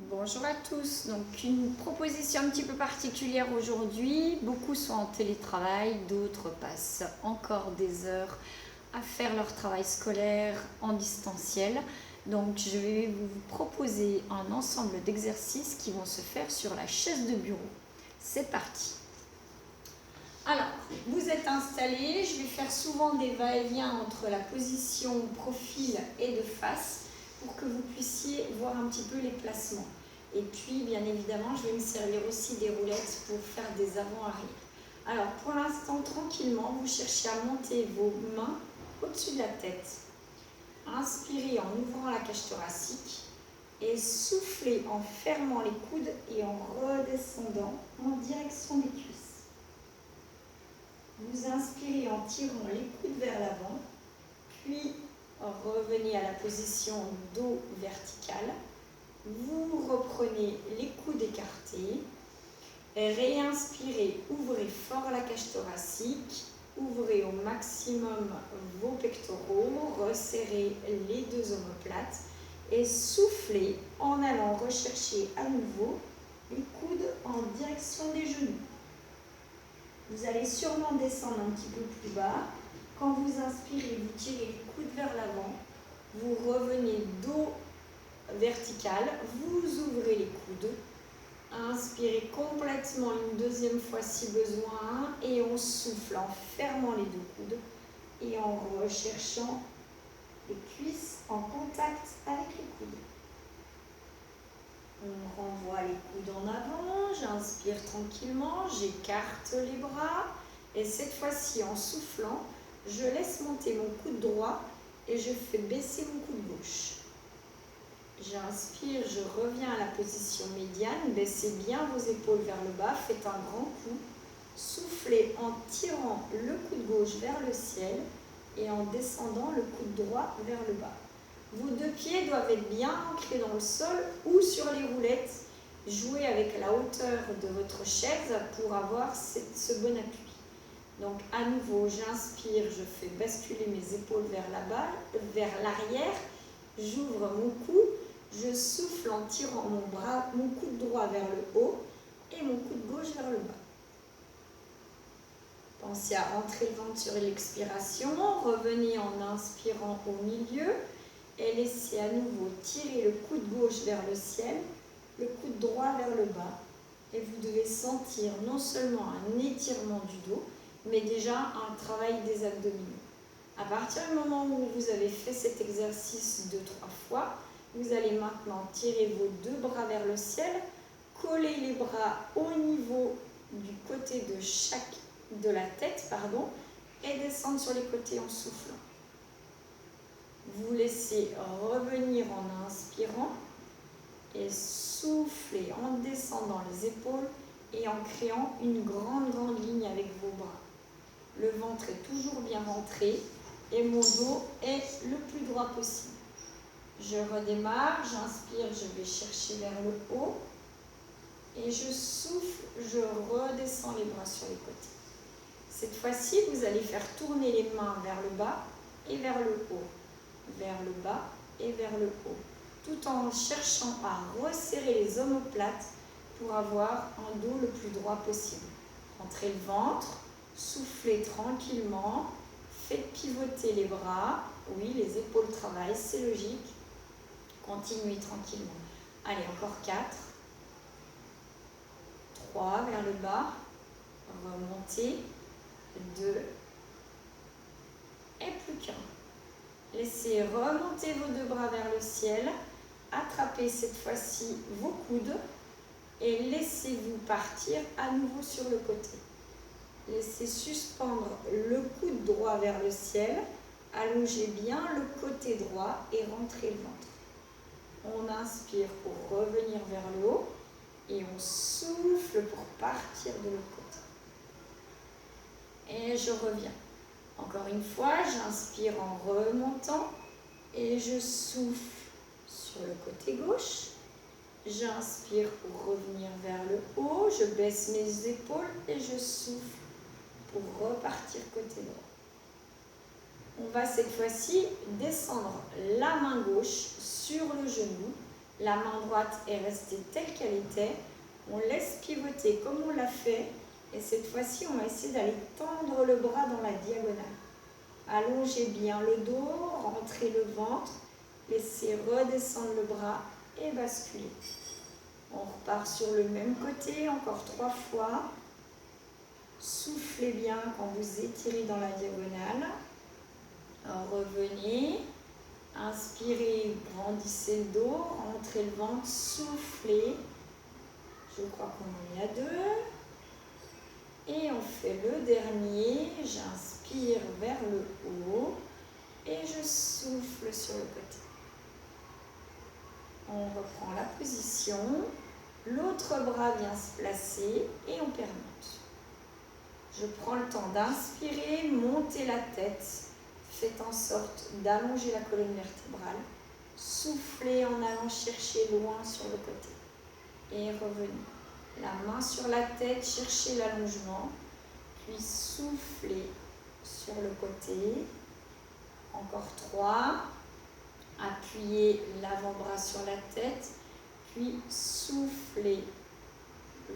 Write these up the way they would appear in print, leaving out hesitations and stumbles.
Bonjour à tous, donc une proposition un petit peu particulière aujourd'hui. Beaucoup sont en télétravail, d'autres passent encore des heures à faire leur travail scolaire en distanciel. Donc je vais vous proposer un ensemble d'exercices qui vont se faire sur la chaise de bureau. C'est parti. Alors, vous êtes installés, je vais faire souvent des va-et-vient entre la position profil et de face pour que vous puissiez voir un petit peu les placements. Et puis, bien évidemment, je vais me servir aussi des roulettes pour faire des avant-arrière. Alors, pour l'instant, tranquillement, vous cherchez à monter vos mains au-dessus de la tête. Inspirez en ouvrant la cage thoracique et soufflez en fermant les coudes et en redescendant en direction des cuisses. Vous inspirez en tirant les coudes vers l'avant, puis revenez à la position dos vertical. Vous reprenez les coudes écartés. Réinspirez, ouvrez fort la cage thoracique. Ouvrez au maximum vos pectoraux. Resserrez les deux omoplates. Et soufflez en allant rechercher à nouveau les coudes en direction des genoux. Vous allez sûrement descendre un petit peu plus bas. Quand vous inspirez, vous tirez les coudes vers l'avant. Vous revenez dos vertical. Vous ouvrez les coudes. Inspirez complètement une deuxième fois si besoin. Et on souffle en fermant les deux coudes et en recherchant les cuisses en contact avec les coudes. On renvoie les coudes en avant, j'inspire tranquillement, j'écarte les bras et cette fois-ci en soufflant, je laisse monter mon coude droit et je fais baisser mon coude gauche. J'inspire, je reviens à la position médiane, baissez bien vos épaules vers le bas, faites un grand coup, soufflez en tirant le coude gauche vers le ciel et en descendant le coude droit vers le bas. Vos deux pieds doivent être bien ancrés dans le sol ou sur les roulettes. Jouez avec la hauteur de votre chaise pour avoir ce bon appui. Donc à nouveau, j'inspire, je fais basculer mes épaules vers l'arrière. J'ouvre mon cou, je souffle en tirant mon coude droit vers le haut et mon coude gauche vers le bas. Pensez à rentrer le ventre sur l'expiration. Revenez en inspirant au milieu. Et laissez à nouveau tirer le coude gauche vers le ciel, le coude droit vers le bas. Et vous devez sentir non seulement un étirement du dos, mais déjà un travail des abdominaux. À partir du moment où vous avez fait cet exercice 2-3 fois, vous allez maintenant tirer vos deux bras vers le ciel, coller les bras au niveau du côté de la tête, et descendre sur les côtés en soufflant. Vous laissez revenir en inspirant et souffler en descendant les épaules et en créant une grande ligne avec vos bras. Le ventre est toujours bien rentré et mon dos est le plus droit possible. Je redémarre, j'inspire, je vais chercher vers le haut et je souffle, je redescends les bras sur les côtés. Cette fois-ci, vous allez faire tourner les mains vers le bas et vers le haut. Vers le bas et vers le haut, tout en cherchant à resserrer les omoplates pour avoir un dos le plus droit possible. Rentrez le ventre, soufflez tranquillement, faites pivoter les bras, oui, les épaules travaillent, c'est logique. Continuez tranquillement. Allez, encore 4, 3 vers le bas, remontez, 2 et plus qu'un. Laissez remonter vos deux bras vers le ciel. Attrapez cette fois-ci vos coudes et laissez-vous partir à nouveau sur le côté. Laissez suspendre le coude droit vers le ciel. Allongez bien le côté droit et rentrez le ventre. On inspire pour revenir vers le haut et on souffle pour partir de l'autre côté. Et je reviens. Encore une fois, j'inspire en remontant et je souffle sur le côté gauche. J'inspire pour revenir vers le haut, je baisse mes épaules et je souffle pour repartir côté droit. On va cette fois-ci descendre la main gauche sur le genou La main droite est restée telle qu'elle était. On laisse pivoter comme on l'a fait. Et cette fois-ci, on va essayer d'aller tendre le bras dans la diagonale. Allongez bien le dos, rentrez le ventre, laissez redescendre le bras et basculez. On repart sur le même côté, encore 3 fois. Soufflez bien quand vous étirez dans la diagonale. Revenez. Inspirez, grandissez le dos, rentrez le ventre, soufflez. Je crois qu'on en est à 2. Et on fait le dernier. J'inspire vers le haut et je souffle sur le côté. On reprend la position. L'autre bras vient se placer et on permute. Je prends le temps d'inspirer, monter la tête. Faites en sorte d'allonger la colonne vertébrale. Soufflez en allant chercher loin sur le côté. Et revenez. La main sur la tête, cherchez l'allongement. Puis soufflez sur le côté. Encore 3. Appuyez l'avant-bras sur la tête. Puis soufflez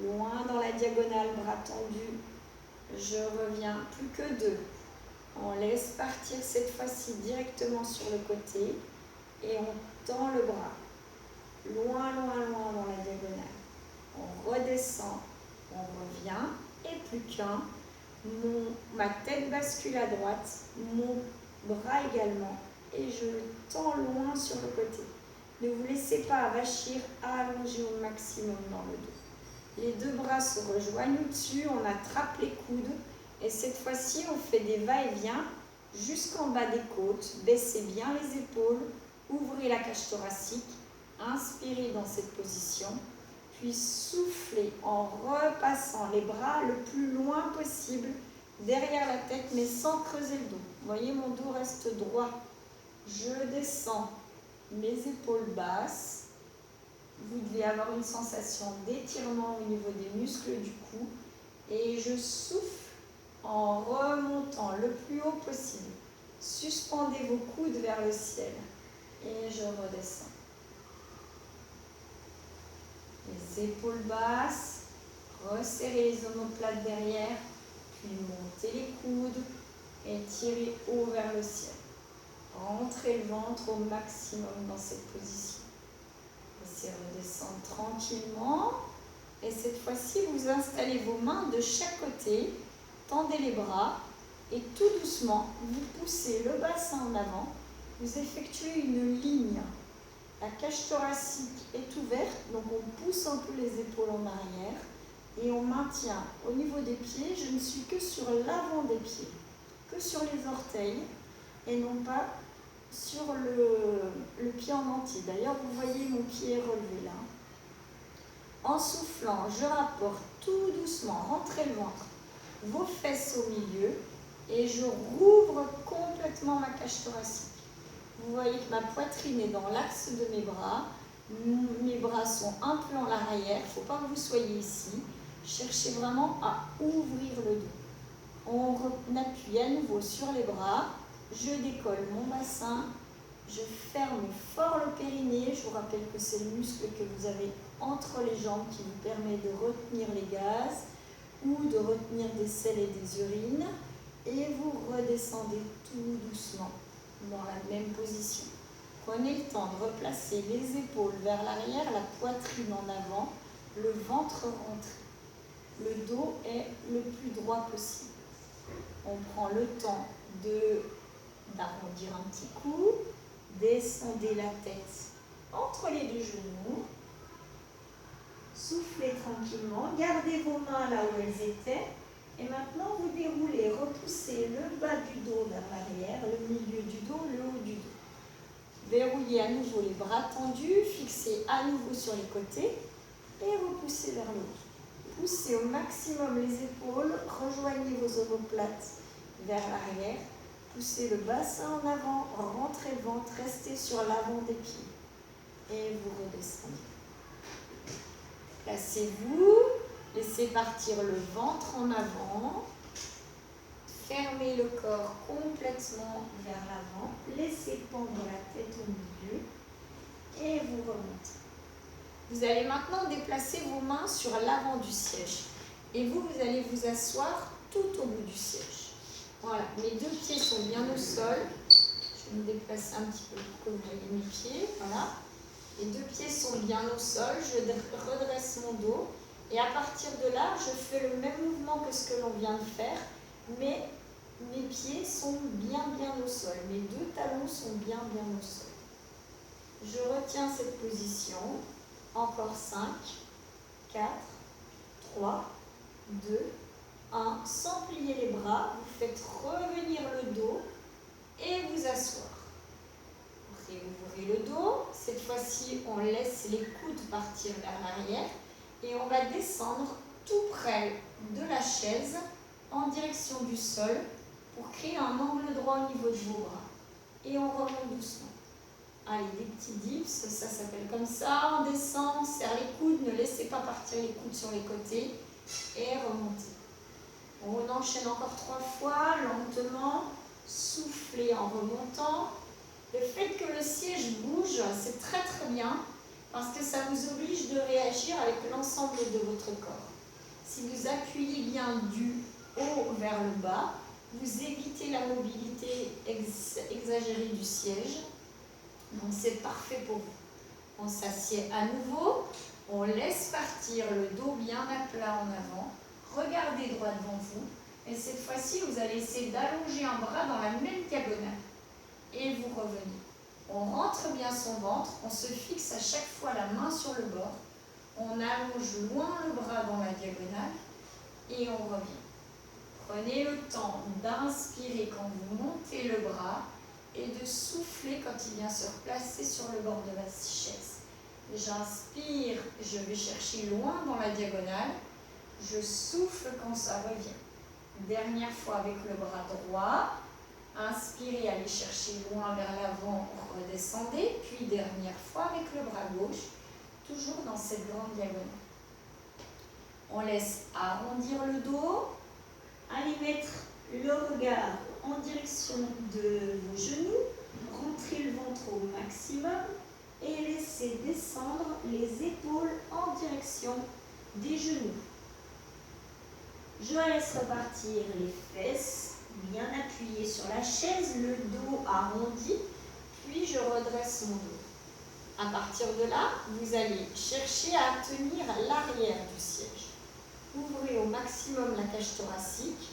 loin dans la diagonale, bras tendus. Je reviens, plus que 2. On laisse partir cette fois-ci directement sur le côté et on tend le bras. Loin, loin, loin dans la diagonale. On redescend, on revient et plus qu'un. Ma tête bascule à droite, mon bras également et je le tends loin sur le côté. Ne vous laissez pas avachir, allongez au maximum dans le dos. Les 2 bras se rejoignent au-dessus, on attrape les coudes. Et cette fois-ci, on fait des va-et-vient jusqu'en bas des côtes. Baissez bien les épaules, ouvrez la cage thoracique, inspirez dans cette position, puis soufflez en repassant les bras le plus loin possible derrière la tête, mais sans creuser le dos. Vous voyez, mon dos reste droit. Je descends mes épaules basses. Vous devez avoir une sensation d'étirement au niveau des muscles du cou. Et je souffle en remontant le plus haut possible. Suspendez vos coudes vers le ciel. Et je redescends. Les épaules basses. Resserrez les omoplates derrière. Puis montez les coudes. Et tirez haut vers le ciel. Rentrez le ventre au maximum dans cette position. Laissez redescendre tranquillement. Et cette fois-ci, vous installez vos mains de chaque côté. Tendez les bras et tout doucement, vous poussez le bassin en avant. Vous effectuez une ligne. La cage thoracique est ouverte, donc on pousse un peu les épaules en arrière et on maintient au niveau des pieds. Je ne suis que sur l'avant des pieds, que sur les orteils et non pas sur le pied en entier. D'ailleurs, vous voyez mon pied est relevé là. En soufflant, je rapporte tout doucement, rentrez le ventre. Vos fesses au milieu et je rouvre complètement ma cage thoracique. Vous voyez que ma poitrine est dans l'axe de mes bras. Mes bras sont un peu en arrière. Il ne faut pas que vous soyez ici. Cherchez vraiment à ouvrir le dos. On appuie à nouveau sur les bras. Je décolle mon bassin. Je ferme fort le périnée. Je vous rappelle que c'est le muscle que vous avez entre les jambes qui vous permet de retenir les gaz ou de retenir des selles et des urines, et vous redescendez tout doucement dans la même position. Prenez le temps de replacer les épaules vers l'arrière, la poitrine en avant, le ventre rentré. Le dos est le plus droit possible. On prend le temps d'arrondir un petit coup, descendez la tête entre les 2 genoux, soufflez tranquillement, gardez vos mains là où elles étaient et maintenant vous déroulez, repoussez le bas du dos vers l'arrière, le milieu du dos, le haut du dos. Verrouillez à nouveau les bras tendus, fixez à nouveau sur les côtés et repoussez vers le haut. Poussez au maximum les épaules, rejoignez vos omoplates vers l'arrière, poussez le bassin en avant, rentrez le ventre, restez sur l'avant des pieds et vous redescendez. Placez-vous, laissez partir le ventre en avant, fermez le corps complètement vers l'avant, laissez pendre la tête au milieu et vous remontez. Vous allez maintenant déplacer vos mains sur l'avant du siège. Et vous allez vous asseoir tout au bout du siège. Voilà, mes deux pieds sont bien au sol. Je vais me déplacer un petit peu pour que vous voyez mes pieds. Voilà. Les deux pieds sont bien au sol. Je redresse mon dos. Et à partir de là, je fais le même mouvement que ce que l'on vient de faire. Mais mes pieds sont bien au sol. Mes deux talons sont bien au sol. Je retiens cette position. Encore 5, 4, 3, 2, 1. Sans plier les bras, vous faites revenir le dos et vous asseoir. Réouvrez le dos. Cette fois-ci, on laisse les coudes partir vers l'arrière et on va descendre tout près de la chaise en direction du sol pour créer un angle droit au niveau de vos bras. Et on remonte doucement. Allez, des petits dips, ça s'appelle comme ça. On descend, on serre les coudes, ne laissez pas partir les coudes sur les côtés et remontez. On enchaîne encore 3 fois, lentement, soufflez en remontant. Le fait que le siège bouge, c'est très bien parce que ça vous oblige de réagir avec l'ensemble de votre corps. Si vous appuyez bien du haut vers le bas, vous évitez la mobilité exagérée du siège. Donc c'est parfait pour vous. On s'assied à nouveau, on laisse partir le dos bien à plat en avant, regardez droit devant vous, et cette fois-ci vous allez essayer d'allonger un bras dans la même diagonale. Et vous revenez. On rentre bien son ventre, on se fixe à chaque fois la main sur le bord, on allonge loin le bras dans la diagonale, et on revient. Prenez le temps d'inspirer quand vous montez le bras, et de souffler quand il vient se replacer sur le bord de la chaise. J'inspire, je vais chercher loin dans la diagonale, je souffle quand ça revient. Dernière fois avec le bras droit, inspirez, allez chercher loin vers l'avant, redescendez, puis dernière fois avec le bras gauche, toujours dans cette grande diagonale. On laisse arrondir le dos, allez mettre le regard en direction de vos genoux, rentrez le ventre au maximum et laissez descendre les épaules en direction des genoux. Je laisse repartir les fesses bien appuyées sur la chaise, le dos arrondi, puis je redresse mon dos. À partir de là, vous allez chercher à tenir l'arrière du siège. Ouvrez au maximum la cage thoracique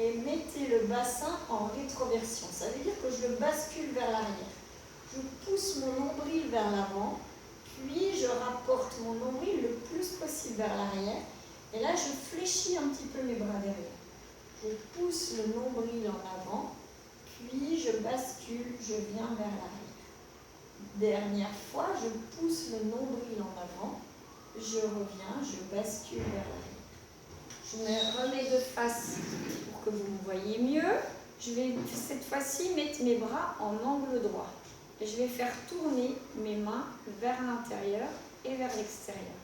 et mettez le bassin en rétroversion. Ça veut dire que je le bascule vers l'arrière. Je pousse mon nombril vers l'avant, puis je rapporte mon nombril le plus possible vers l'arrière. Et là, je fléchis un petit peu mes bras derrière. Je pousse le nombril en avant, puis je bascule, je viens vers l'arrière. Dernière fois, je pousse le nombril en avant, je reviens, je bascule vers l'arrière. Je me remets de face pour que vous me voyez mieux. Je vais cette fois-ci mettre mes bras en angle droit. Et je vais faire tourner mes mains vers l'intérieur et vers l'extérieur.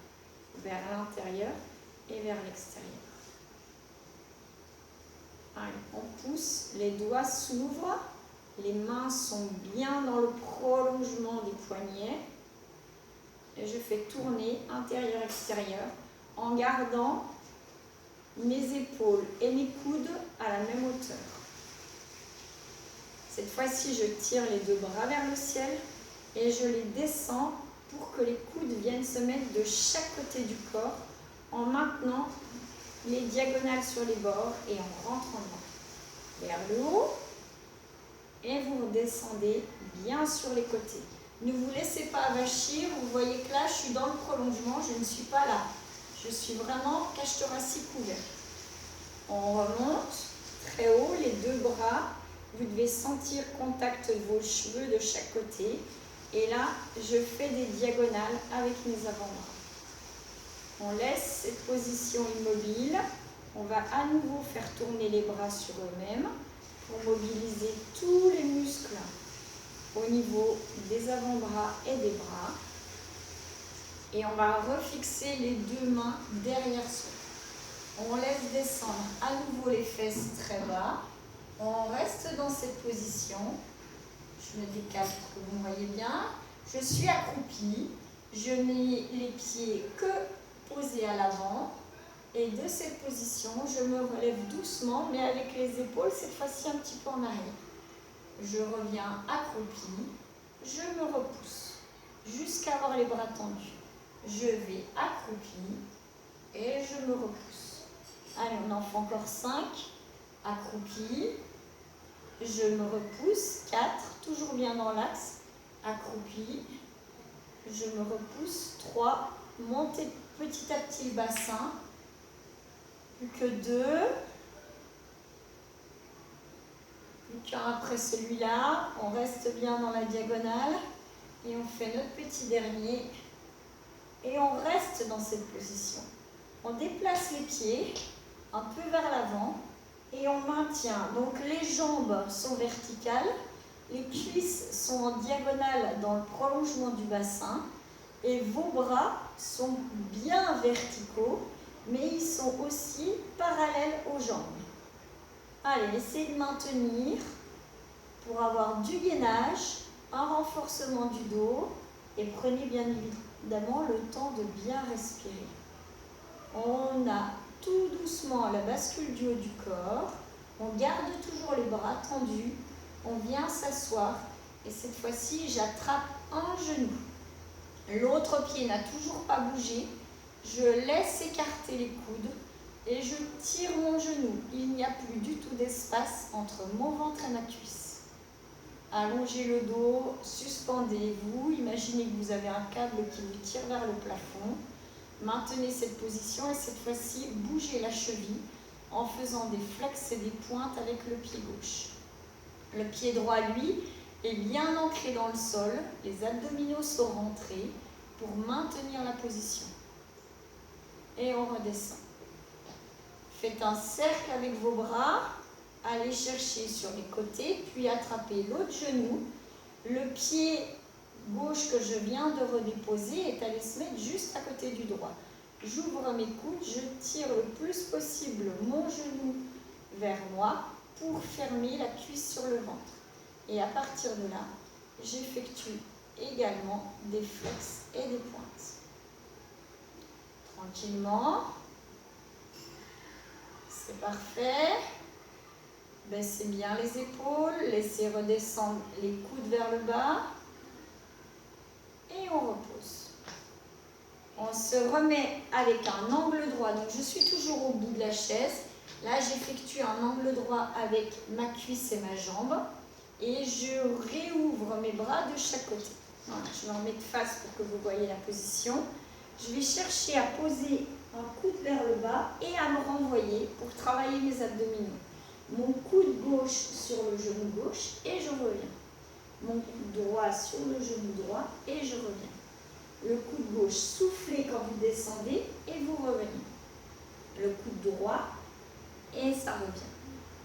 Vers l'intérieur et vers l'extérieur. Allez, on pousse, les doigts s'ouvrent, les mains sont bien dans le prolongement des poignets. Et je fais tourner intérieur-extérieur en gardant mes épaules et mes coudes à la même hauteur. Cette fois-ci, je tire les deux bras vers le ciel et je les descends pour que les coudes viennent se mettre de chaque côté du corps en maintenant les diagonales sur les bords et en rentrant vers le haut. Et vous redescendez bien sur les côtés. Ne vous laissez pas avachir. Vous voyez que là, je suis dans le prolongement, je ne suis pas là. Je suis vraiment cage thoracique ouverte. On remonte très haut, les deux bras. Vous devez sentir contact de vos cheveux de chaque côté. Et là, je fais des diagonales avec mes avant-bras. On laisse cette position immobile. On va à nouveau faire tourner les bras sur eux-mêmes pour mobiliser tous les muscles au niveau des avant-bras et des bras. Et on va refixer les deux mains derrière soi. On laisse descendre à nouveau les fesses très bas. On reste dans cette position. Je me décale pour que vous me voyez bien. Je suis accroupie. Je mets les pieds que posés à l'avant. Et de cette position, je me relève doucement, mais avec les épaules, cette fois-ci un petit peu en arrière. Je reviens accroupi, je me repousse jusqu'à avoir les bras tendus. Je vais accroupi et je me repousse. Allez, on en fait encore 5. Accroupi, je me repousse. 4, toujours bien dans l'axe. Accroupi, je me repousse. 3, montez petit à petit le bassin. Plus que 2. Plus qu'un après celui-là. On reste bien dans la diagonale. Et on fait notre petit dernier. Et on reste dans cette position. On déplace les pieds un peu vers l'avant. Et on maintient. Donc les jambes sont verticales. Les cuisses sont en diagonale dans le prolongement du bassin. Et vos bras sont bien verticaux. Mais ils sont aussi parallèles aux jambes. Allez, essayez de maintenir pour avoir du gainage, un renforcement du dos et prenez bien évidemment le temps de bien respirer. On a tout doucement la bascule du haut du corps, on garde toujours les bras tendus, on vient s'asseoir et cette fois-ci j'attrape un genou. L'autre pied n'a toujours pas bougé. Je laisse écarter les coudes et je tire mon genou. Il n'y a plus du tout d'espace entre mon ventre et ma cuisse. Allongez le dos, suspendez-vous. Imaginez que vous avez un câble qui vous tire vers le plafond. Maintenez cette position et cette fois-ci, bougez la cheville en faisant des flex et des pointes avec le pied gauche. Le pied droit, lui, est bien ancré dans le sol. Les abdominaux sont rentrés pour maintenir la position. Et on redescend. Faites un cercle avec vos bras. Allez chercher sur les côtés, puis attrapez l'autre genou. Le pied gauche que je viens de redéposer est allé se mettre juste à côté du droit. J'ouvre mes coudes, je tire le plus possible mon genou vers moi pour fermer la cuisse sur le ventre. Et à partir de là, j'effectue également des flex et des pointes. Tranquillement. C'est parfait. Baissez bien les épaules, laissez redescendre les coudes vers le bas. Et on repose. On se remet avec un angle droit. Donc je suis toujours au bout de la chaise. Là, j'effectue un angle droit avec ma cuisse et ma jambe. Et je réouvre mes bras de chaque côté. Voilà, je me remets de face pour que vous voyez la position. Je vais chercher à poser un coude vers le bas et à me renvoyer pour travailler mes abdominaux. Mon coude gauche sur le genou gauche et je reviens. Mon coude droit sur le genou droit et je reviens. Le coude gauche, soufflez quand vous descendez et vous revenez. Le coude droit et ça revient.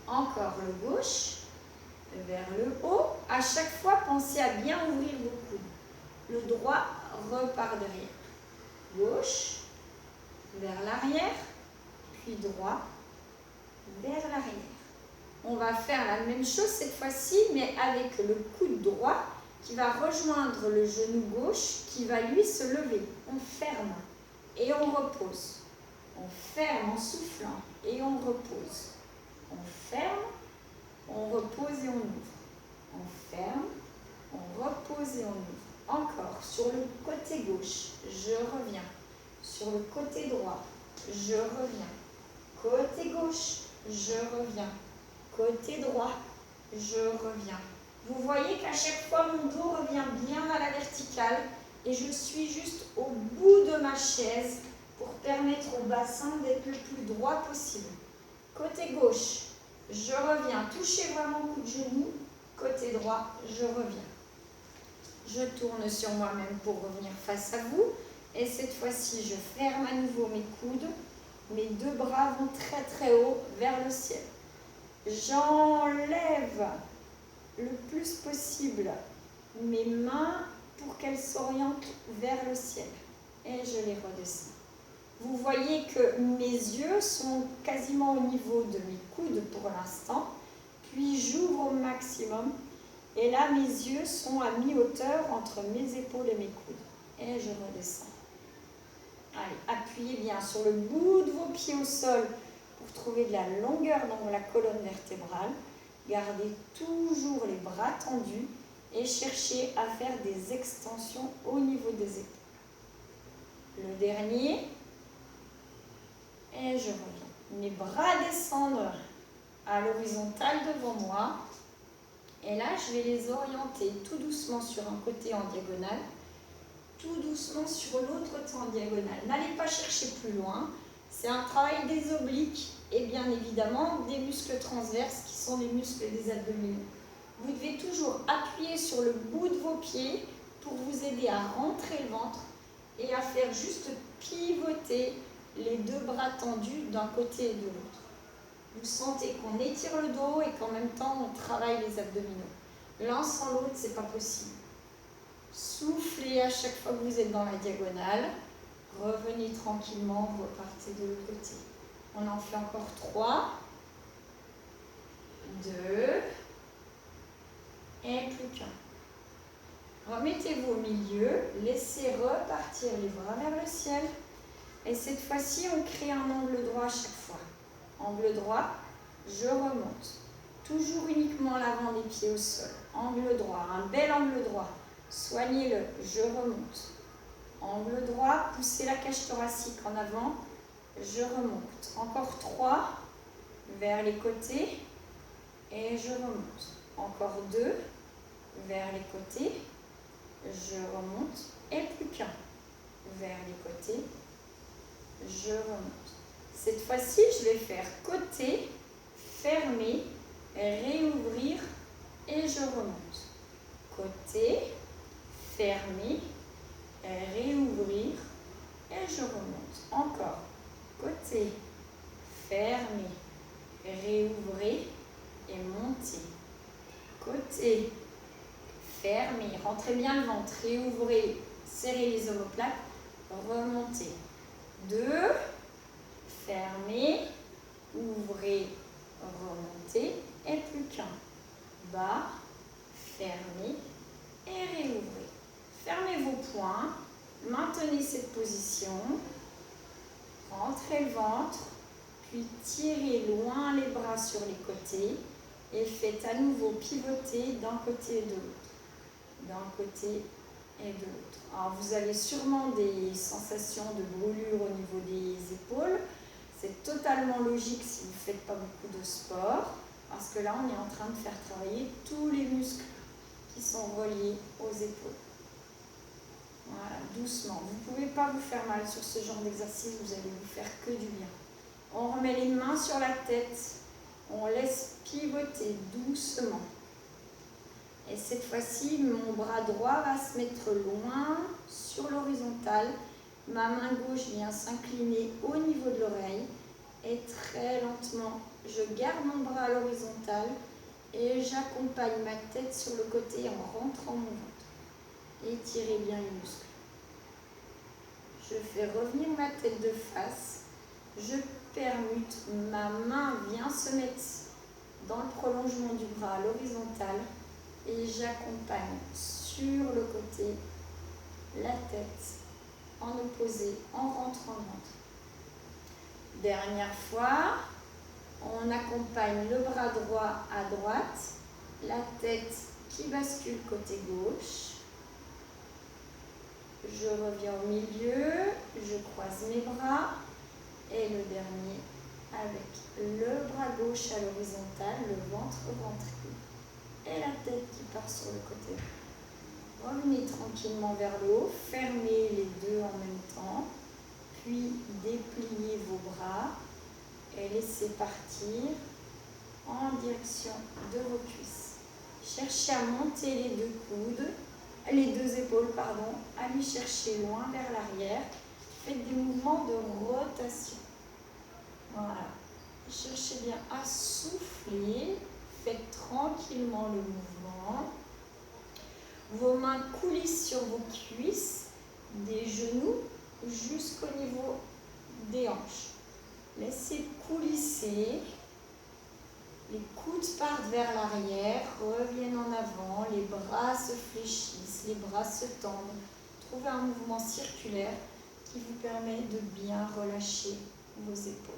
Encore le gauche vers le haut. À chaque fois, pensez à bien ouvrir vos coudes. Le droit repart derrière. Gauche vers l'arrière, puis droit vers l'arrière. On va faire la même chose cette fois-ci, mais avec le coude droit qui va rejoindre le genou gauche qui va lui se lever. On ferme et on repose. On ferme en soufflant et on repose. On ferme, on repose et on ouvre. On ferme, on repose et on ouvre. Encore, sur le côté gauche, je reviens. Sur le côté droit, je reviens. Côté gauche, je reviens. Côté droit, je reviens. Vous voyez qu'à chaque fois, mon dos revient bien à la verticale et je suis juste au bout de ma chaise pour permettre au bassin d'être le plus droit possible. Côté gauche, je reviens. Touchez vraiment le coup de genou. Côté droit, je reviens. Je tourne sur moi-même pour revenir face à vous. Et cette fois-ci, je ferme à nouveau mes coudes. Mes deux bras vont très très haut vers le ciel. J'enlève le plus possible mes mains pour qu'elles s'orientent vers le ciel. Et je les redescends. Vous voyez que mes yeux sont quasiment au niveau de mes coudes pour l'instant. Puis j'ouvre au maximum. Et là, mes yeux sont à mi-hauteur entre mes épaules et mes coudes. et je redescends. Allez, appuyez bien sur le bout de vos pieds au sol pour trouver de la longueur dans la colonne vertébrale. Gardez toujours les bras tendus et cherchez à faire des extensions au niveau des épaules. Le dernier. Et je reviens. Mes bras descendent à l'horizontale devant moi. Et là, je vais les orienter tout doucement sur un côté en diagonale, tout doucement sur l'autre côté en diagonale. N'allez pas chercher plus loin. C'est un travail des obliques et bien évidemment des muscles transverses qui sont les muscles des abdominaux. Vous devez toujours appuyer sur le bout de vos pieds pour vous aider à rentrer le ventre et à faire juste pivoter les deux bras tendus d'un côté et de l'autre. Vous sentez qu'on étire le dos et qu'en même temps on travaille les abdominaux. L'un sans l'autre, c'est pas possible. Soufflez à chaque fois que vous êtes dans la diagonale. Revenez tranquillement, repartez de l'autre côté. On en fait encore 3, 2, et plus qu'un. Remettez-vous au milieu, laissez repartir les bras vers le ciel. Et cette fois-ci, on crée un angle droit à chaque fois. Angle droit, je remonte. Toujours uniquement l'avant des pieds au sol. Angle droit, un bel angle droit. Soignez-le, je remonte. Angle droit, poussez la cage thoracique en avant, je remonte. Encore 3, vers les côtés, et je remonte. Encore 2, vers les côtés, je remonte. Et plus qu'un, vers les côtés, je remonte. Cette fois-ci, je vais faire côté, fermer, réouvrir, et je remonte. Côté, fermer, réouvrir et je remonte. Encore. Côté, fermez, réouvrez et montez. Côté, fermez, rentrez bien le ventre, réouvrez, serrez les omoplates, remontez. 2, fermez, ouvrez, remontez et plus qu'un. Bas, fermez et réouvrez. Fermez vos poings, maintenez cette position, rentrez le ventre, puis tirez loin les bras sur les côtés et faites à nouveau pivoter d'un côté et de l'autre. D'un côté et de l'autre. Alors vous avez sûrement des sensations de brûlure au niveau des épaules. C'est totalement logique si vous ne faites pas beaucoup de sport, parce que là on est en train de faire travailler tous les muscles qui sont reliés aux épaules. Voilà, doucement. Vous ne pouvez pas vous faire mal sur ce genre d'exercice, vous allez vous faire que du bien. On remet les mains sur la tête, on laisse pivoter doucement. Et cette fois-ci, mon bras droit va se mettre loin sur l'horizontale. Ma main gauche vient s'incliner au niveau de l'oreille. Et très lentement, je garde mon bras à l'horizontale et j'accompagne ma tête sur le côté en rentrant mon ventre. Étirez bien les muscles. Je fais revenir ma tête de face. Je permute. Ma main vient se mettre dans le prolongement du bras à l'horizontale. Et j'accompagne sur le côté la tête en opposé, en rentrant le ventre. Dernière fois, on accompagne le bras droit à droite, la tête qui bascule côté gauche. Je reviens au milieu, je croise mes bras et le dernier avec le bras gauche à l'horizontale, le ventre rentré et la tête qui part sur le côté. Revenez tranquillement vers le haut, fermez les deux en même temps, puis dépliez vos bras et laissez partir en direction de vos cuisses. Cherchez à monter les deux coudes, les deux épaules, pardon, allez chercher loin vers l'arrière. Faites des mouvements de rotation. Voilà. Cherchez bien à souffler. Faites tranquillement le mouvement. Vos mains coulissent sur vos cuisses, des genoux jusqu'au niveau des hanches. Laissez coulisser. Les coudes partent vers l'arrière, reviennent en avant, les bras se fléchissent, les bras se tendent. Trouvez un mouvement circulaire qui vous permet de bien relâcher vos épaules.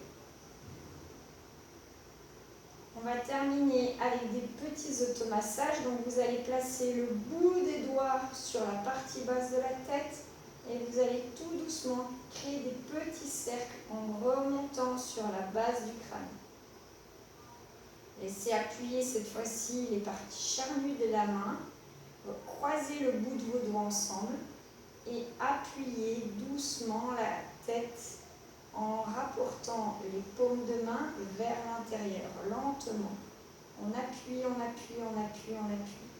On va terminer avec des petits automassages. Donc vous allez placer le bout des doigts sur la partie basse de la tête et vous allez tout doucement créer des petits cercles en remontant sur la base du crâne. Laissez appuyer cette fois-ci les parties charnues de la main. Croisez le bout de vos doigts ensemble et appuyez doucement la tête en rapportant les paumes de main vers l'intérieur, lentement. On appuie, on appuie, on appuie, on appuie.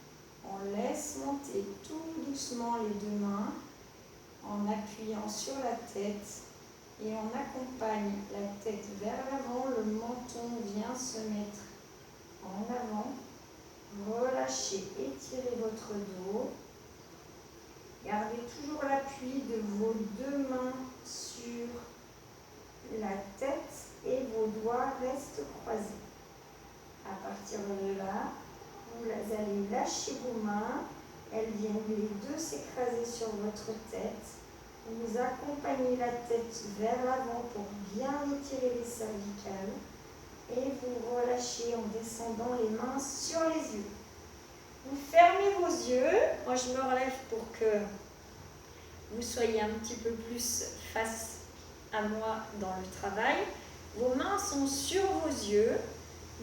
On laisse monter tout doucement les deux mains en appuyant sur la tête et on accompagne la tête vers l'avant. Le menton vient se mettre en avant. Relâchez, étirez votre dos. Gardez toujours l'appui de vos deux mains sur la tête et vos doigts restent croisés. À partir de là, vous allez lâcher vos mains. Elles viennent les deux s'écraser sur votre tête. Vous accompagnez la tête vers l'avant pour bien étirer les cervicales. Et vous relâchez en descendant les mains sur les yeux. Vous fermez vos yeux. Moi, je me relève pour que vous soyez un petit peu plus face à moi dans le travail. Vos mains sont sur vos yeux.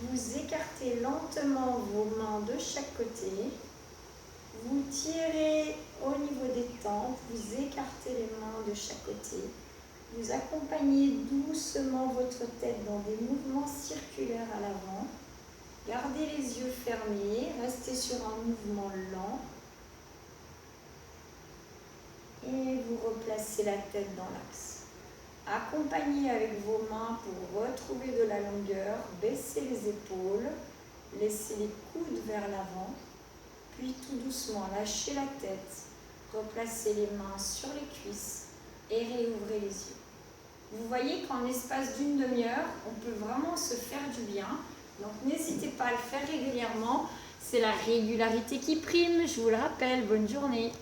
Vous écartez lentement vos mains de chaque côté. Vous tirez au niveau des tempes. Vous écartez les mains de chaque côté. Vous accompagnez doucement votre tête dans des mouvements circulaires à l'avant. Gardez les yeux fermés, restez sur un mouvement lent. Et vous replacez la tête dans l'axe. Accompagnez avec vos mains pour retrouver de la longueur. Baissez les épaules, laissez les coudes vers l'avant. Puis tout doucement, lâchez la tête. Replacez les mains sur les cuisses et réouvrez les yeux. Vous voyez qu'en l'espace d'une demi-heure, on peut vraiment se faire du bien. Donc n'hésitez pas à le faire régulièrement. C'est la régularité qui prime, je vous le rappelle. Bonne journée.